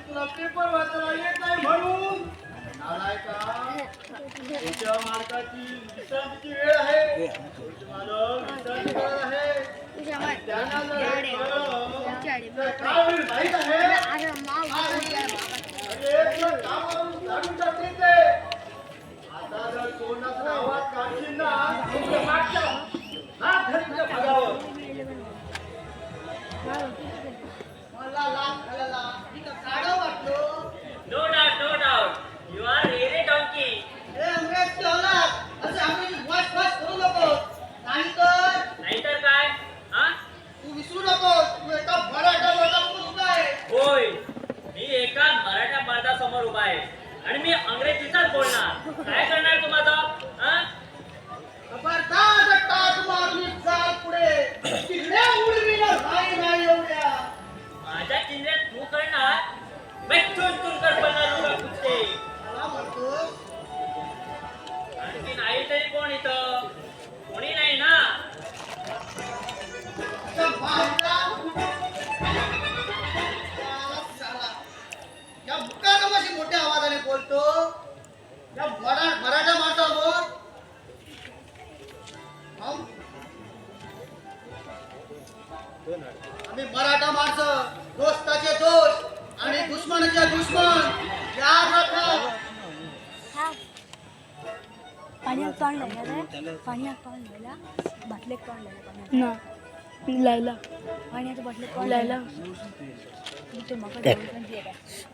तुला पेपर वाचायला येत नाही म्हणून आलाय का? तुझ्या मालकाची विश्रांतीची वेळ आहे. मालक विश्रांती करत आहे. त्यांना जर काय होईल माहित आहे? तुला कामावरून काढून टाकतील ते. आता जर तोंडाचा आवाज काढशील ना तुझ्या मागच्या हात धरीच्या भागावर मला लाभ झालेला मी तर काढा वाटलो. No doubt, no doubt. You are really donkey. हे अंग्रेजची औलाद असे अंग्रेजी वास करू नको. नाहीतर काय? हा? तू विसरू नको तू एका मराठा वर्गात उभा आहे. होय. मी एका मराठा मर्दासमोर उभा आहे आणि मी अंग्रेजीचाच बोलणार. काय करणार तू माझा? हा? खबरदार टाक मारून चाल पुढे. तिकडे उडवीला नाही एवढ्या. माझ्या चिंध्यात तू करणार बेचून तुरकर पडणार लोक कुठे. मला म्हणतोस आणखी नाही तरी कोण इथं? कोणी नाही ना. त्या बाहेरचा या मुकादमाशी मोठ्या आवाजाने बोलतो. या मराठा माणसावर आम्ही मराठा माणसं दोस्ताचे दोस्त आणि दुश्मनाचे दुश्मन. याद राखा. पाण्यात तोंड लायला पाण्यात तोंड लायला बाटलेत तोंड लायला पाण्यात लायला पाण्यात बाटलेत तोंड लायला ते मका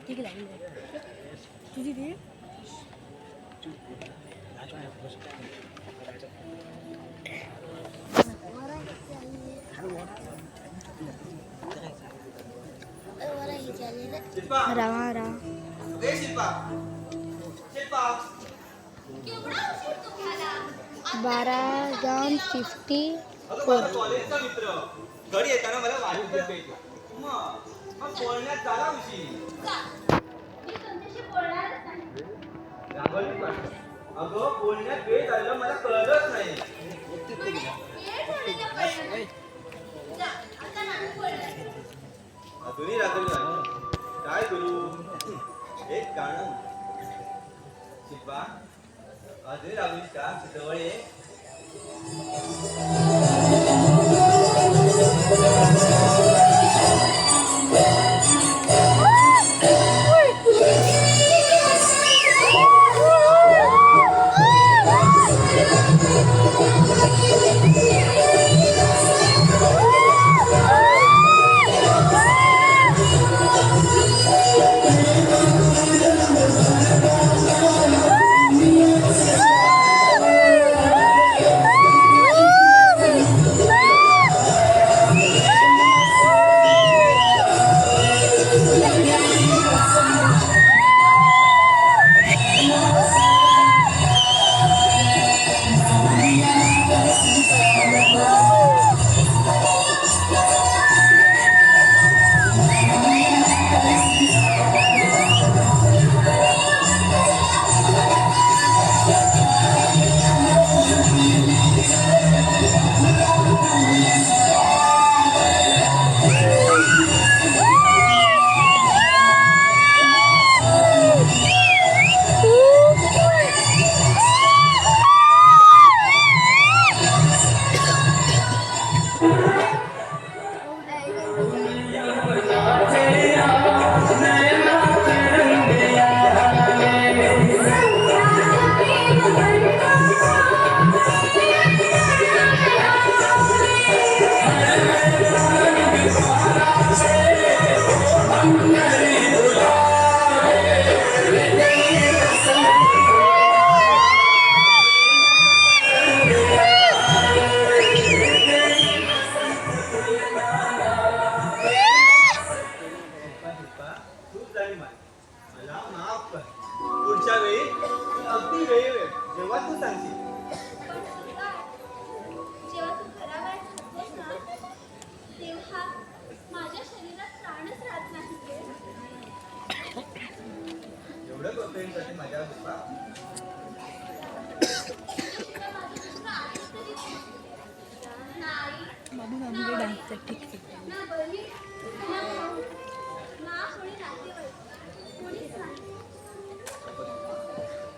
ठीक लागली तुझी ती रावा रा 12:54 कॉलेजचा मित्र घरी येताना मला वाढून भेटतो. मग बोलण्यात झाला उशीर. अगं बोलण्यात वेळ झालं मला कळलंच नाही. अजूनही रागवली आहे. काय करू? एक गाणं शिल्पा अजूनही रागवलीस का? जवळ ये. म्हणून आम्ही डान्सचं ठीक आहे.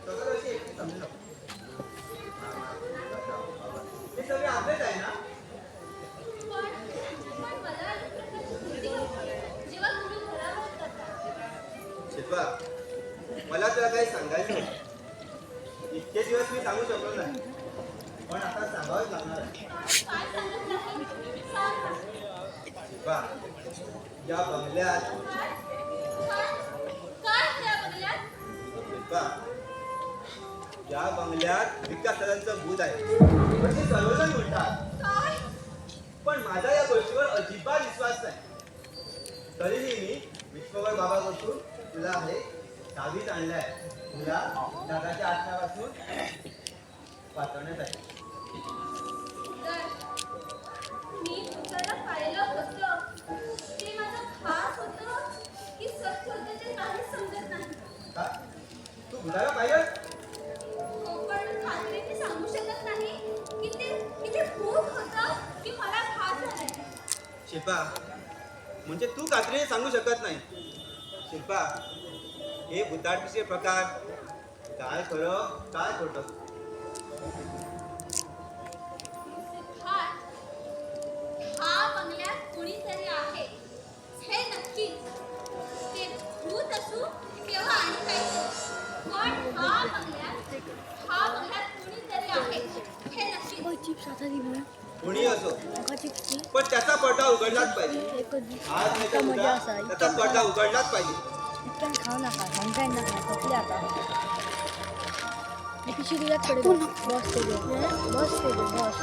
सगळं अशी एकटी समजू शकतो. हे सगळे आपलेच आहे ना? शिल्पा, मला तुला काही सांगायचं होतं. इतके दिवस मी सांगू शकलो नाही, पण आता सांगावंच लागणार आहे. शिल्पा, या बंगल्यात शिल्पा, या बंगल्यात विकास सरांचं भूत आहे म्हणजे सर्वजण म्हणतात, पण माझा या गोष्टीवर अजिबात विश्वास नाही. तरीही मी विश्ववर बाबापासून तुला हे ताबीज आणलाय, तुला दादाच्या आत्म्यापासून वाचवण्यासाठी. मी तुझ्याला पाहिलं होतं ते माझं खास होतं की सत्य होतं ते काहीच समजत नाही. का तू भुताला पाहिलं? पण खात्रीने सांगू शकत नाही की ते भूत होतं की मला खास झालंय. शिल्पा, म्हणजे तू खात्रीने सांगू शकत नाही. शिल्पा, हे भुताटकीचे प्रकार काय खरं काय खोटं? सिद्धार्थ, हा बंगल्यात कुणीतरी आहे हे नक्कीच. ते भूत असू किंवा आणि काही, पण हा बंगल्यात कुणीतरी आहे हे नक्कीच. चिप्स आता दी म्हणून कोणी असो, चिप्सची पण त्याचा पडदा उघडलाच पाहिजे. एकच आज नाही तर मजा उद्या असा त्याचा पडदा उघडलाच पाहिजे. इतक्यान खाऊ नका सांगताय नका थकले आता पिशी तुझ्याकडे बस ते बस.